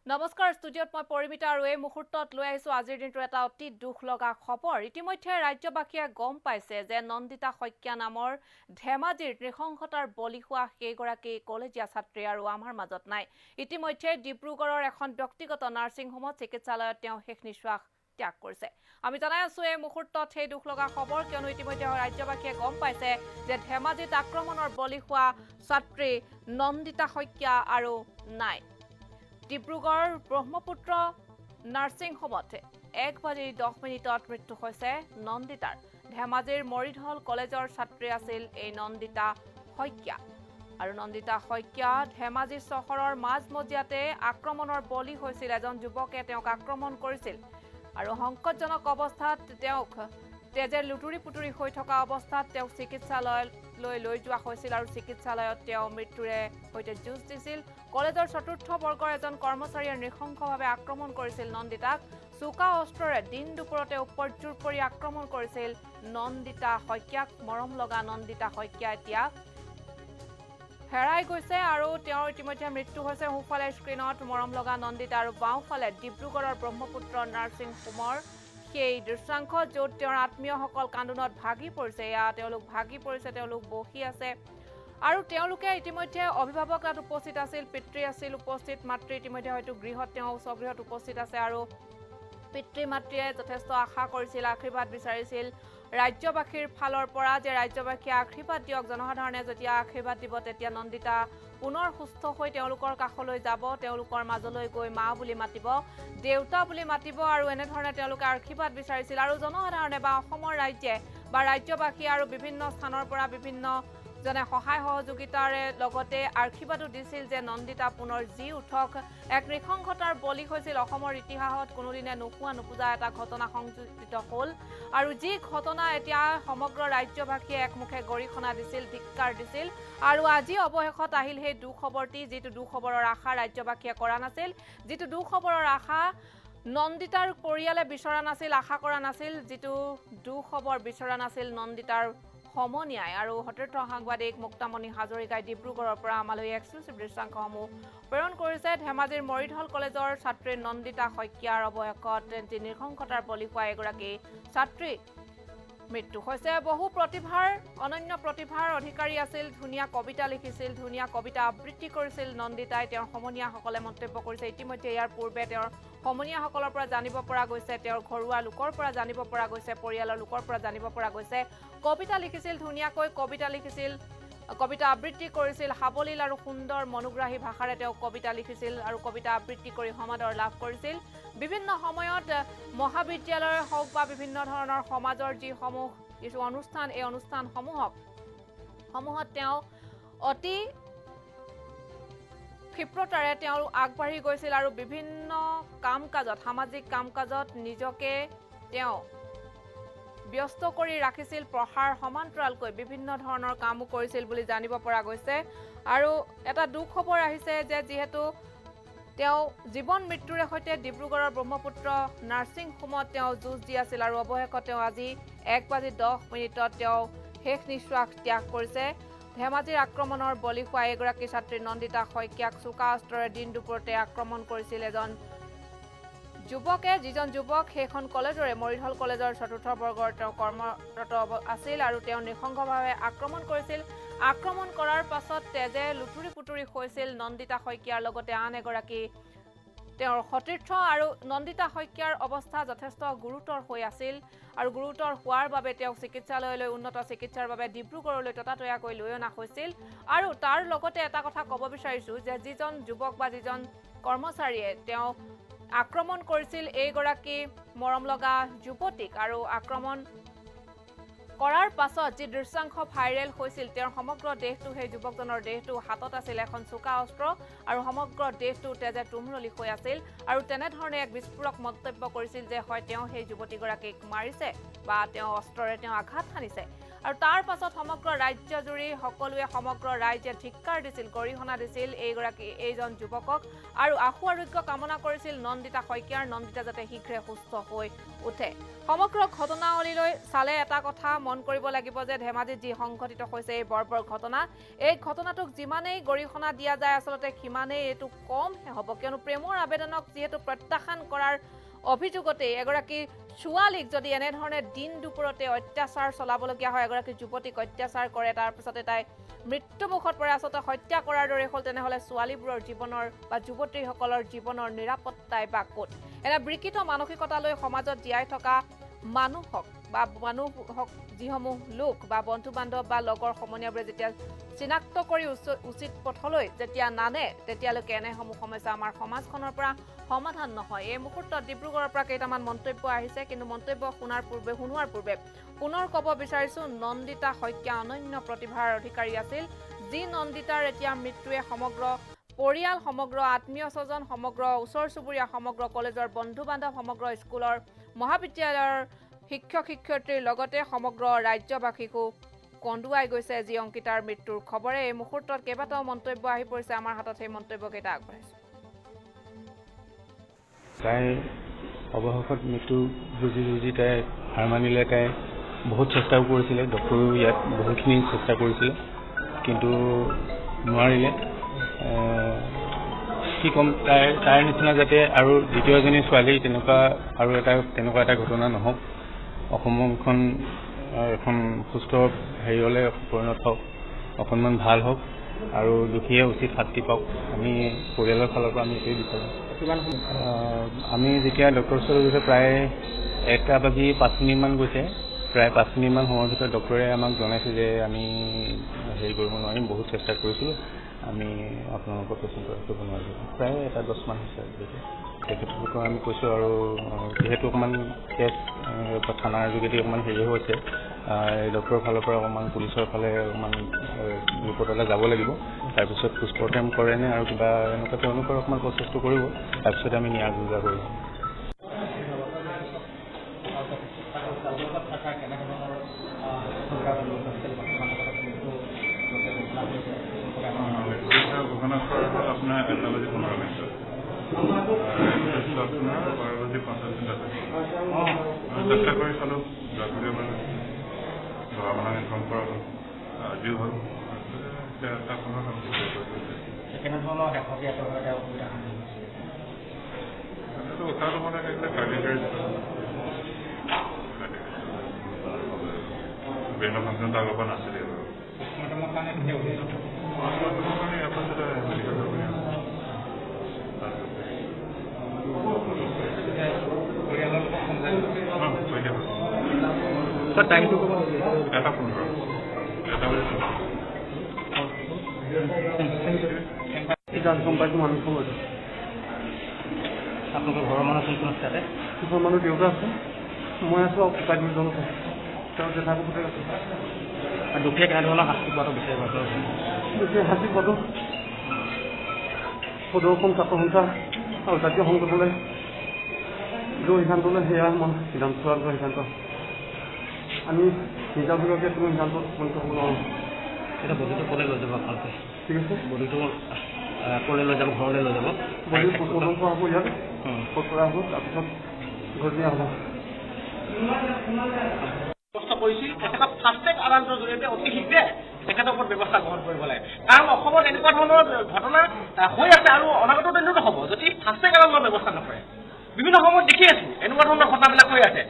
নমস্কাৰ ষ্টুডিঅ'ত মই পৰিমিতা আৰু এই মুহূৰ্তত লৈ আহিছো আজিৰ দিনটোৰ এটা অতি দুখ লগা খবৰ। ইতিমধ্যে ৰাজ্যবাসীয়ে গম পাইছে যে নন্দিতা শইকীয়া নামৰ ধেমাজিৰ নৃশংসতাৰ বলি হোৱা সেইগৰাকী কলেজীয়া ছাত্ৰী আৰু আমাৰ মাজত নাই। ইতিমধ্যে ডিব্ৰুগড়ৰ এখন ব্যক্তিগত নাৰ্ছিং হোমত চিকিৎসালয়ত তেওঁ শেষ নিশ্বাস ত্যাগ কৰিছে। আমি জনাই আছো এই মুহূৰ্তত সেই দুখ লগা খবৰ, কিয়নো ইতিমধ্যে ৰাজ্যবাসীয়ে গম পাইছে যে ধেমাজিত আক্ৰমণৰ বলি হোৱা ছাত্ৰী নন্দিতা শইকীয়া আৰু নাই। ডিব্ৰুগড় ব্ৰহ্মপুত্ৰ নাৰ্ছিং হোমত 1:10 মৃত্যু হৈছে নন্দিতাৰ। ধেমাজিৰ মৰিধল কলেজৰ ছাত্ৰী আছিল এই নন্দিতা শইকীয়া। আৰু নন্দিতা শইকীয়া ধেমাজি চহৰৰ মাজমজিয়াতে আক্ৰমণৰ বলি হৈছিল। এজন যুৱকে তেওঁক আক্ৰমণ কৰিছিল আৰু সংকটজনক অৱস্থাত তেওঁক তেজে লুটুৰি পুটুৰি হৈ থকা অৱস্থাত তেওঁক চিকিৎসালয়লৈ লৈ যোৱা হৈছিল আৰু চিকিৎসালয়ত তেওঁ মৃত্যুৰে সৈতে যুঁজ দিছিল। কলেজৰ চতুৰ্থ বৰ্গৰ এজন কৰ্মচাৰীয়ে নৃশংসভাৱে আক্ৰমণ কৰিছিল নন্দিতাক। চোকা অস্ত্ৰৰে দিন দুপৰতে উপৰ্যুৰ কৰি আক্ৰমণ কৰিছিল নন্দিতা শইকীয়াক। মৰম লগা নন্দিতা শইকীয়া এতিয়া হেৰাই গৈছে আৰু তেওঁৰ ইতিমধ্যে মৃত্যু হৈছে। সোঁফালে স্ক্ৰীণত মৰম লগা নন্দিতা আৰু বাওঁফালে ডিব্ৰুগড়ৰ ব্ৰহ্মপুত্ৰ নাৰ্ছিং হোমৰ সেই দৃশ্যাংশ, য'ত তেওঁৰ আত্মীয়সকল কান্দোনত ভাগি পৰিছে। তেওঁলোক ভাগি পৰিছে, তেওঁলোক বহি আছে আৰু তেওঁলোকে ইতিমধ্যে অভিভাৱক তাত উপস্থিত আছিল, পিতৃ আছিল উপস্থিত, মাতৃ ইতিমধ্যে হয়তো গৃহত তেওঁ স্বগৃহত উপস্থিত আছে আৰু পিতৃ মাতৃয়ে যথেষ্ট আশা কৰিছিল, আশীৰ্বাদ বিচাৰিছিল ৰাজ্যবাসীৰ ফালৰ পৰা যে ৰাজ্যবাসীয়ে আশীৰ্বাদ দিয়ক। জনসাধাৰণে যেতিয়া আশীৰ্বাদ দিব তেতিয়া নন্দিতা পুনৰ সুস্থ হৈ তেওঁলোকৰ কাষলৈ যাব, তেওঁলোকৰ মাজলৈ গৈ মা বুলি মাতিব, দেউতা বুলি মাতিব আৰু এনেধৰণে তেওঁলোকে আশীৰ্বাদ বিচাৰিছিল। আৰু জনসাধাৰণে বা অসমৰ ৰাজ্যে বা ৰাজ্যবাসী আৰু বিভিন্ন স্থানৰ পৰা বিভিন্ন জনে সহায় সহযোগিতাৰে লগতে আশীৰ্বাদো দিছিল যে নন্দিতা পুনৰ জি উঠক। এক নৃশংসতাৰ বলি হৈছিল। অসমৰ ইতিহাসত কোনোদিনে নোহোৱা নোপোজা এটা ঘটনা সংঘটিত হ'ল আৰু যি ঘটনা এতিয়া সমগ্ৰ ৰাজ্যবাসীয়ে একমুখে গৰিহণা দিছিল, ধিক্কাৰ দিছিল। আৰু আজি অৱশেষত আহিল সেই দুখবৰটি, যিটো দুখবৰৰ আশা ৰাজ্যবাসীয়ে কৰা নাছিল, যিটো দুখবৰৰ আশা নন্দিতাৰ পৰিয়ালে বিচৰা নাছিল, আশা কৰা নাছিল, যিটো দুখবৰ বিচৰা নাছিল নন্দিতাৰ সমনীয়াই। আৰু সতীৰ্থ সাংবাদিক মুক্তামণি হাজৰিকাই ডিব্ৰুগড়ৰ পৰা আমালৈ এক্সক্লুচিভ দৃশ্যাংশসমূহ প্ৰেৰণ কৰিছে। ধেমাজিৰ মৰিধল কলেজৰ ছাত্ৰী নন্দিতা শইকীয়াৰ অৱশেষত যি নৃশংসতাৰ বলি হোৱা এগৰাকী ছাত্ৰী মৃত্যু হৈছে। বহু প্ৰতিভাৰ, অনন্য প্ৰতিভাৰ অধিকাৰী আছিল, ধুনীয়া কবিতা লিখিছিল, ধুনীয়া কবিতা আবৃত্তি কৰিছিল নন্দিতাই, তেওঁৰ সমনীয়াসকলে মন্তব্য কৰিছে। ইতিমধ্যে ইয়াৰ পূৰ্বে তেওঁৰ সমনীয়াসকলৰ পৰা জানিব পৰা গৈছে, তেওঁৰ ঘৰুৱা লোকৰ পৰা জানিব পৰা গৈছে, পৰিয়ালৰ লোকৰ পৰা জানিব পৰা গৈছে, কবিতা লিখিছিল, ধুনীয়াকৈ কবিতা লিখিছিল, কবিতা আবৃত্তি কৰিছিল, সাৱলীল আৰু সুন্দৰ মনোগ্ৰাহী ভাষাৰে তেওঁ কবিতা লিখিছিল আৰু কবিতা আবৃত্তি কৰি সমাদৰ লাভ কৰিছিল। বিভিন্ন সময়ত মহাবিদ্যালয় হওক বা বিভিন্ন ধৰণৰ সমাজৰ যিসমূহ কিছু অনুষ্ঠান, এই অনুষ্ঠানসমূহত তেওঁ অতি ক্ষিপ্ৰতাৰে তেওঁ আগবাঢ়ি গৈছিল আৰু বিভিন্ন কাম কাজত, সামাজিক কাম কাজত নিজকে তেওঁ ব্যস্ত কৰি ৰাখিছিল। পঢ়াৰ সমান্তৰালকৈ বিভিন্ন ধৰণৰ কামো কৰিছিল বুলি জানিব পৰা গৈছে। আৰু এটা দুখ খবৰ আহিছে যে যিহেতু তেওঁ জীৱন মৃত্যুৰে সৈতে ডিব্ৰুগড়ৰ ব্ৰহ্মপুত্ৰ নাৰ্ছিং হোমত তেওঁ যুঁজ দি আছিল আৰু অৱশেষত তেওঁ আজি 1:10 তেওঁ শেষ নিশ্বাস ত্যাগ কৰিছে। ধেমাজিৰ আক্ৰমণৰ বলি হোৱা এগৰাকী ছাত্ৰী নন্দিতা শইকীয়াক চোকা অস্ত্ৰৰে দিন দুপৰতে আক্ৰমণ কৰিছিল এজন যুৱকে, যিজন যুৱক সেইখন কলেজৰে মৰিধল কলেজৰ চতুৰ্থ বৰ্গৰ তেওঁ কৰ্মৰত আছিল আৰু তেওঁ নৃশংসভাৱে আক্ৰমণ কৰিছিল। আক্ৰমণ কৰাৰ পাছত তেজে লুটুৰি পুটুৰি হৈছিল নন্দিতা শইকীয়াৰ লগতে আন এগৰাকী তেওঁৰ সতীৰ্থ। আৰু নন্দিতা শইকীয়াৰ অৱস্থা যথেষ্ট গুৰুতৰ হৈ আছিল আৰু গুৰুতৰ হোৱাৰ বাবে তেওঁক চিকিৎসালয়লৈ উন্নত চিকিৎসাৰ বাবে ডিব্ৰুগড়লৈ ততাতৈয়াকৈ লৈ অনা হৈছিল। আৰু তাৰ লগতে এটা কথা ক'ব বিচাৰিছোঁ যে যিজন যুৱক বা যিজন কৰ্মচাৰীয়ে তেওঁ আক্ৰমণ কৰিছিল এইগৰাকী মৰম লগা যুৱতীক, আৰু আক্ৰমণ কৰাৰ পাছত যি দৃশ্যাংশ ভাইৰেল হৈছিল, তেওঁৰ সমগ্ৰ দেহটো, সেই যুৱকজনৰ দেহটো হাতত আছিল এখন চোকা অস্ত্ৰ আৰু সমগ্ৰ দেহটো তেজে তুমৰলি হৈ আছিল। আৰু তেনেধৰণে এক বিস্ফোৰক মন্তব্য কৰিছিল যে হয় তেওঁ সেই যুৱতীগৰাকীক মাৰিছে বা তেওঁ অস্ত্ৰৰে তেওঁ আঘাত সানিছে। আৰু তাৰ পাছত সমগ্ৰ ৰাজ্যজুৰি সকলোৱে সমগ্ৰ ৰাইজে ধিক্কাৰ দিছিল, গৰিহণা দিছিল এইজন যুৱকক আৰু আশু আৰোগ্য কামনা কৰিছিল নন্দিতা শইকীয়াৰ, নন্দিতা যাতে শীঘ্ৰে সুস্থ হৈ উঠে। সমগ্ৰ ঘটনাৱলীলৈ চালে এটা কথা মন কৰিব লাগিব যে ধেমাজিত যি সংঘটিত হৈছে এই বৰ্বৰ ঘটনা, এই ঘটনাটোক যিমানেই গৰিহণা দিয়া যায় আচলতে সিমানেই এইটো কমহে হ'ব, কিয়নো প্ৰেমৰ আবেদনক যিহেতু প্ৰত্যাখ্যান কৰাৰ অভিযোগতে এগৰাকী ছোৱালীক যদি এনেধৰণে দিন দুপৰতে অত্যাচাৰ চলাবলগীয়া হয়, এগৰাকী যুৱতীক অত্যাচাৰ কৰে, তাৰপিছতে তাই মৃত্যুমুখত পৰে, আচলতে হত্যা কৰাৰ দৰে হ'ল, তেনেহ'লে ছোৱালীবোৰৰ জীৱনৰ বা যুৱতীসকলৰ জীৱনৰ নিৰাপত্তাই বা ক'ত? এনে বিকৃত মানসিকতালৈ সমাজত জীয়াই থকা মানুহক যিসমূহ লোক বা বন্ধু বান্ধৱ বা লগৰ সমনীয়াবোৰে যেতিয়া চিনাক্ত কৰি উচিত পথলৈ যেতিয়া নানে, তেতিয়ালৈকে এনেসমূহ সমস্যা আমাৰ সমাজখনৰ পৰা সমাধান নহয়। এই মুহূৰ্তত ডিব্ৰুগড়ৰ পৰা কেইটামান মন্তব্য আহিছে, কিন্তু মন্তব্য শুনোৱাৰ পূৰ্বে পুনৰ ক'ব বিচাৰিছোঁ, নন্দিতা শইকীয়া অনন্য প্ৰতিভাৰ অধিকাৰী আছিল, যি নন্দিতাৰ এতিয়া মৃত্যুৱে সমগ্ৰ পৰিয়াল, সমগ্ৰ আত্মীয় স্বজন, সমগ্ৰ ওচৰ চুবুৰীয়া, সমগ্ৰ কলেজৰ বন্ধু বান্ধৱ, সমগ্ৰ স্কুলৰ মহাবিদ্যালয়ৰ শিক্ষক শিক্ষয়িত্ৰীৰ লগতে সমগ্ৰ ৰাজ্যবাসীকো কন্দুৱাই গৈছে যি অংকিতাৰ মৃত্যুৰ খবৰে। এই মুহূৰ্তত কেইবাটাও মন্তব্য আহি পৰিছে, আমাৰ হাতত সেই মন্তব্যকেইটা আগবঢ়াইছোঁ। তাই অৱশেষত মৃত্যু যুঁজি তাই হাৰ মানিলে। তাই বহুত চেষ্টাও কৰিছিলে, ডক্টৰেও ইয়াত বহুতখিনি চেষ্টা কৰিছিলে, কিন্তু নোৱাৰিলে। কি ক'ম, তাইৰ নিচিনা যাতে আৰু দ্বিতীয় এজনী ছোৱালী তেনেকুৱা এটা ঘটনা নহওক, অসমখন এখন সুস্থ হেৰিয়লৈ পৰিণত হওক, অকণমান ভাল হওক আৰু দুখীয়ে উচিত শাস্তি পাওক। আমি পৰিয়ালৰ ফালৰ পৰা আমি এইটোৱে বিচাৰোঁ। আমি যেতিয়া ডক্টৰৰ ওচৰত গৈছে প্ৰায় 1:05 গৈছে, প্ৰায় 5 মিনিটমান সময়ৰ ভিতৰত ডক্টৰে আমাক জনাইছে যে আমি হেৰি কৰিব নোৱাৰিম, বহুত চেষ্টা কৰিছিলোঁ, আমি আপোনালোকৰ পেচেণ্টৰ কৰিব নোৱাৰিলোঁ। প্ৰায় 1:10 হৈছে। তেখেতলোকক আমি কৈছোঁ আৰু যিহেতু অকণমান কেছ থানাৰ যোগেদি অকণমান হেৰি হৈছে, ডক্টৰৰ ফালৰ পৰা অকণমান পুলিচৰ ফালে অকণমান ৰিপৰ্ট এটা যাব লাগিব, তাৰপিছত পোষ্টমৰ্টেম কৰেনে আৰু কিবা এনেকুৱা তেওঁলোকৰ অকণমান প্ৰচেছটো কৰিব, তাৰপিছত আমি ন্যায় যোজা কৰিম। আপোনাৰ 1:15 আপোনাৰ 12:50 চেষ্টা কৰি চালোঁ, ধৰা মানে ইনফৰ্ম কৰা হ'ল, আজিও হ'ল। উঠাটো মানে ব্ৰেইন ফাংচন আগৰ পৰা নাছিলে বাৰু। টাইমটো ক'ব 1:15 আপোনালোকৰ ঘৰৰ মানুহ কোন কোন আছে? তাতে ঘৰৰ মানুহ দেউতা আছে, মই আছোঁ আৰু ককাই দুজন আছে, তেওঁ জেঠাইৰ পুতেক আছে। আৰু দুখীয়া কেনেধৰণৰ শাস্তি পোৱাটো বিচাৰিব? দুখীয়া শাস্তি পোৱাটো সদৌসম ছাত্ৰ সন্থা আৰু জাতীয় সংসদলৈ যিটো সিদ্ধান্ত লয় সেয়া আমাৰ সিদ্ধান্ত লোৱা সিদ্ধান্ত। আমি নিজাববীয়াকৈ কোনো সিদ্ধান্ত উপনীত হ'ব নোৱাৰোঁ। এতিয়া বডিটো ক'লৈ লৈ যাব আপোনালোকে? ঠিক আছে, বডিটো ক'লৈ লৈ যাব? ঘৰলৈ লৈ যাব? বডি পষ্টমৰ্টেম কৰা হ'ব, ইয়াত পোষ্ট কৰা হ'ব, তাৰপিছত ঘৰত নিয়া হ'ব। ব্যৱস্থা কৰিছিল, তেখেতক ফাষ্টেগ আদালতৰ জৰিয়তে অতি শীঘ্ৰে তেখেতৰ ওপৰত ব্যৱস্থা গ্ৰহণ কৰিব লাগে, কাৰণ অসমত এনেকুৱা ধৰণৰ ঘটনা হৈ আছে আৰু অনাগত দিনতো হ'ব যদি ফাষ্টেগ আদালতৰ ব্যৱস্থা নকৰে। বিভিন্ন সময়ত দেখি আছো এনেকুৱা ধৰণৰ ঘটনাবিলাক হৈ আছে।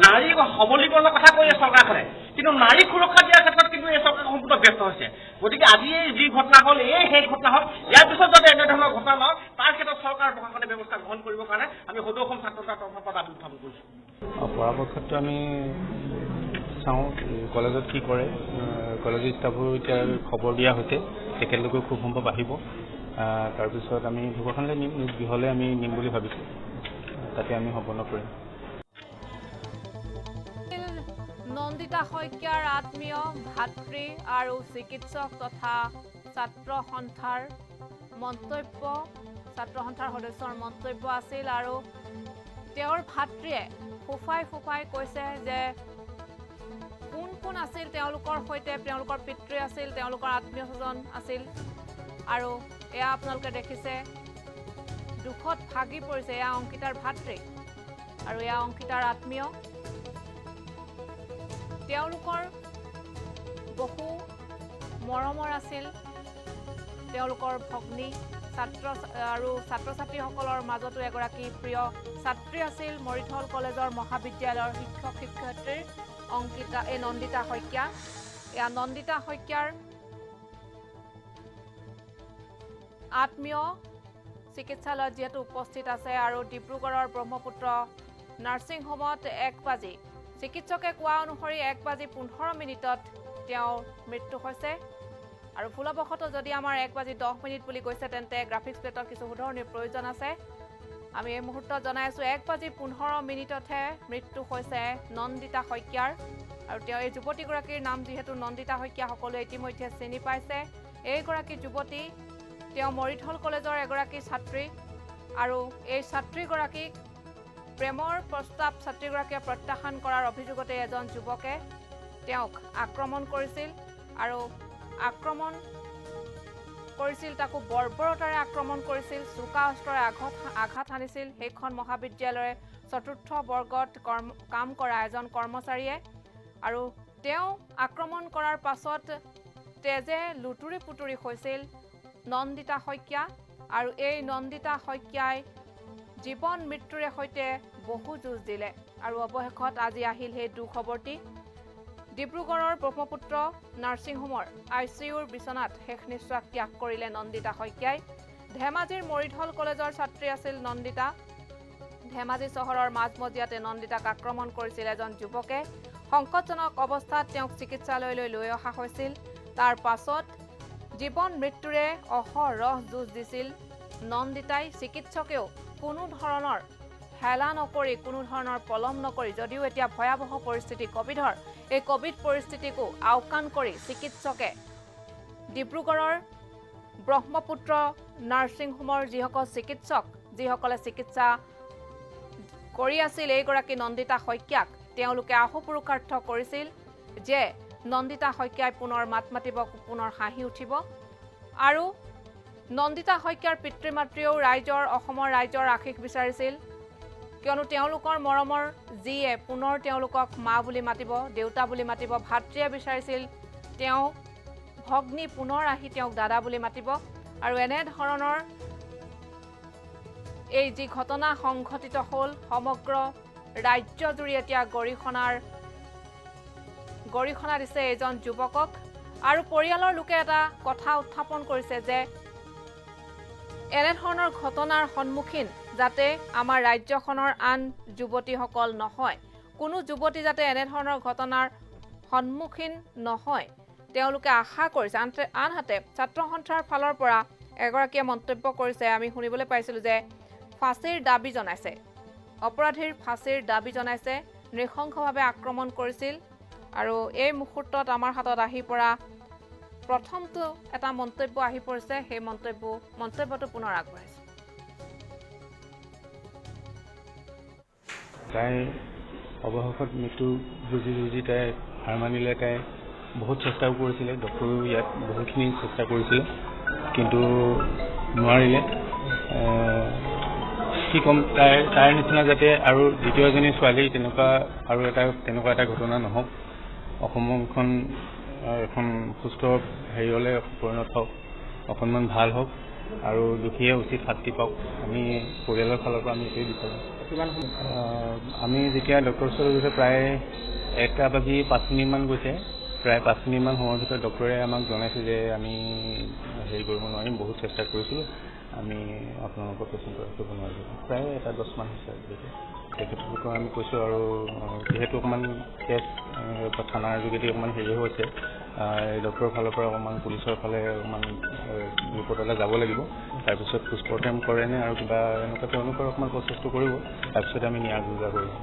নাৰী সবলীকৰণৰ কথা কৈ চৰকাৰখনে, কিন্তু নাৰী সুৰক্ষা দিয়াৰ ক্ষেত্ৰত কিন্তু এই চৰকাৰ সম্পূৰ্ণ ব্যস্ত হৈছে। গতিকে আজি যি ঘটনা হ'ল সেই ঘটনা হওক, ইয়াৰ পিছত যাতে এনেধৰণৰ ঘটনা নহওক তাৰ ক্ষেত্ৰত চৰকাৰ প্ৰশাসনে ব্যৱস্থা গ্ৰহণ কৰিবৰ কাৰণে আমি সদৌ অসম ছাত্ৰ সন্থাৰ তৰফৰ পৰা দাবী উত্থাপন কৰিছোঁ। পৰাপক্ষত আমি চাওঁ কলেজত কি কৰে, কলেজৰ ষ্টাফো এতিয়া খবৰ দিয়া হৈছে, তেখেতলোকেও খুব সম্ভৱ আহিব। তাৰপিছত আমি ঢকুৱাখানালৈ নিম, গৃহলৈ আমি নিম বুলি ভাবিছোঁ, তাতে আমি সম্পন্ন কৰিম। নন্দিতা শইকীয়াৰ আত্মীয় ভাতৃ আৰু চিকিৎসক তথা ছাত্ৰ সন্থাৰ সদস্যৰ মন্তব্য আছিল, আৰু তেওঁৰ ভাতৃয়ে ফুফাই কৈছে যে কোন কোন আছিল তেওঁলোকৰ সৈতে তেওঁলোকৰ পিতৃ আছিল তেওঁলোকৰ আত্মীয় স্বজন আছিল আৰু এয়া আপোনালোকে দেখিছে দুখত ভাগি পৰিছে এয়া অংকিতাৰ ভাতৃ আৰু এয়া অংকিতাৰ আত্মীয় তেওঁলোকৰ বহু মৰমৰ আছিল তেওঁলোকৰ ভগ্নী ছাত্ৰ আৰু ছাত্ৰ-ছাত্ৰীসকলৰ মাজতো এগৰাকী প্ৰিয় ছাত্ৰী আছিল মৰিথল কলেজৰ মহাবিদ্যালয়ৰ শিক্ষক শিক্ষয়িত্ৰীৰ নন্দিতা শইকীয়া এয়া নন্দিতা শইকীয়াৰ আত্মীয় চিকিৎসালয়ত যিহেতু উপস্থিত আছে আৰু ডিব্ৰুগড়ৰ ব্ৰহ্মপুত্ৰ নাৰ্ছিং হোমত 1 বাজি চিকিৎসকে কোৱা অনুসৰি 1 বাজি 15 মিনিটত তেওঁৰ মৃত্যু হৈছে আৰু ভুলবশতঃ যদি আমাৰ 1 বাজি 10 মিনিট বুলি কৈছে তেন্তে গ্ৰাফিক্স প্লেটৰ কিছু শুধৰণিৰ প্ৰয়োজন আছে আমি এই মুহূৰ্তত জনাই আছো 1 বাজি 15 মিনিটতহে মৃত্যু হৈছে নন্দিতা শইকীয়াৰ আৰু তেওঁ এই যুৱতীগৰাকীৰ নাম যিহেতু নন্দিতা শইকীয়া সকলোৱে ইতিমধ্যে চিনি পাইছে এইগৰাকী যুৱতী তেওঁ মৰিথল কলেজৰ এগৰাকী ছাত্ৰী আৰু এই ছাত্ৰীগৰাকীক প্ৰেমৰ প্ৰস্তাৱ ছাত্ৰীগৰাকীয়ে প্ৰত্যাখ্যান কৰাৰ অভিযোগতে এজন যুৱকে তেওঁক আক্ৰমণ কৰিছিল আৰু আক্ৰমণ কৰিছিল তাকো বৰ্বৰতাৰে আক্ৰমণ কৰিছিল চোকা অস্ত্ৰৰে আঘাত হানিছিল সেইখন মহাবিদ্যালয়ৰ চতুৰ্থ বৰ্গত কাম কৰা এজন কৰ্মচাৰীয়ে আৰু তেওঁ আক্ৰমণ কৰাৰ পাছত তেজে লুটুৰি পুটুৰি হৈছিল নন্দিতা শইকীয়া আৰু এই নন্দিতা শইকীয়াই জীৱন মৃত্যুৰে সৈতে বহু যুঁজ দিলে আৰু অৱশেষত আজি আহিল সেই দুখবৰটি ডিব্ৰুগড়ৰ ব্ৰহ্মপুত্ৰ নাৰ্ছিং হোমৰ ICUৰ বিচনাত শেষ নিশ্বাস ত্যাগ কৰিলে নন্দিতা শইকীয়াই ধেমাজিৰ মৰিথল কলেজৰ ছাত্ৰী আছিল নন্দিতা ধেমাজি চহৰৰ মাজমজিয়াতে নন্দিতাক আক্ৰমণ কৰিছিল এজন যুৱকে সংকটজনক অৱস্থাত তেওঁক চিকিৎসালয়লৈ লৈ অহা হৈছিল তাৰ পাছত জীৱন মৃত্যুৰে অহৰহ যুঁজ দিছিল নন্দিতাই চিকিৎসকেও কোনো ধৰণৰ হেলা নকৰি কোনো ধৰণৰ পলম নকৰি যদিও এতিয়া ভয়াৱহ পৰিস্থিতি কোভিডৰ এই কোভিড পৰিস্থিতিকো আওকাণ কৰি চিকিৎসকে ডিব্ৰুগড়ৰ ব্ৰহ্মপুত্ৰ নাৰ্ছিং হোমৰ যিসকলে চিকিৎসা কৰি আছিল এইগৰাকী নন্দিতা শইকীয়াক তেওঁলোকে আহুপুৰুষাৰ্থ কৰিছিল যে নন্দিতা শইকীয়াই পুনৰ মাত মাতিব পুনৰ হাঁহি উঠিব আৰু নন্দিতা শইকীয়াৰ পিতৃ মাতৃয়েও অসমৰ ৰাইজৰ আশীষ বিচাৰিছিল কিয়নো তেওঁলোকৰ মৰমৰ যিয়ে পুনৰ তেওঁলোকক মা বুলি মাতিব দেউতা বুলি মাতিব ভাতৃয়ে বিচাৰিছিল তেওঁ ভগ্নী পুনৰ আহি তেওঁক দাদা বুলি মাতিব আৰু এনে ধৰণৰ এই যি ঘটনা সংঘটিত হ'ল সমগ্ৰ ৰাজ্যজুৰি এতিয়া গৰিহণা দিছে এজন যুৱকক আৰু পৰিয়ালৰ লোকে এটা কথা উত্থাপন কৰিছে যে এনে ধৰণৰ ঘটনাৰ সন্মুখীন যাতে আমাৰ ৰাজ্যখনৰ আন যুৱতীসকল নহয় কোনো যুৱতী যাতে এনে ধৰণৰ ঘটনাৰ সন্মুখীন নহয় তেওঁলোকে আশা কৰিছে আনহাতে ছাত্ৰ সন্থাৰ ফালৰ পৰা এগৰাকীয়ে মন্তব্য কৰিছে আমি শুনিবলৈ পাইছিলোঁ যে ফাঁচীৰ দাবী জনাইছে অপৰাধীৰ ফাঁচীৰ দাবী জনাইছে নৃশংসভাৱে আক্ৰমণ কৰিছিল আৰু এই মুহূৰ্তত আমাৰ হাতত আহি পৰা প্ৰথমটো এটা মন্তব্য আহি পৰিছে সেই মন্তব্যটো পুনৰ আগবঢ়াইছে তাই অৱশেষত মৃত্যু যুঁজি তাই হাৰ মানিলে তাই বহুত চেষ্টাও কৰিছিলে ডক্টৰেও ইয়াত বহুতখিনি চেষ্টা কৰিছিলে কিন্তু নোৱাৰিলে কি ক'ম তাইৰ নিচিনা যাতে আৰু দ্বিতীয় এজনী ছোৱালী তেনেকুৱা এটা ঘটনা নহওক অসমখন এখন সুস্থ হেৰিয়লৈ পৰিণত হওক অকণমান ভাল হওক আৰু দুখীয়ে উচিত শাস্তি পাওক আমি পৰিয়ালৰ ফালৰ পৰা আমি এইটোৱে বিচাৰোঁ আমি যেতিয়া ডক্টৰৰ ওচৰত গৈছে প্ৰায় 1 বাজি 5 মিনিটমান গৈছে প্ৰায় 5 মিনিটমান সময়ৰ ভিতৰত ডক্টৰে আমাক জনাইছে যে আমি হেৰি কৰিব নোৱাৰিম বহুত চেষ্টা কৰিছিলোঁ আমি আপোনালোকৰ পেচেণ্টৰ ৰাখিব নোৱাৰিলোঁ প্ৰায় 10 মান হৈছে তেখেতলোকক আমি কৈছোঁ আৰু যিহেতু অকণমান কেছ থানাৰ যোগেদি অকণমান হেৰি হৈছে ডক্টৰৰ ফালৰ পৰা অকণমান পুলিচৰ ফালে অকণমান ৰিপৰ্ট এটা যাব লাগিব তাৰপিছত পোষ্টমৰ্টেম কৰেনে আৰু কিবা এনেকুৱা তেওঁলোকৰ অকণমান প্ৰচেছটো কৰিব তাৰপিছত আমি ন্যায় যোজা কৰিম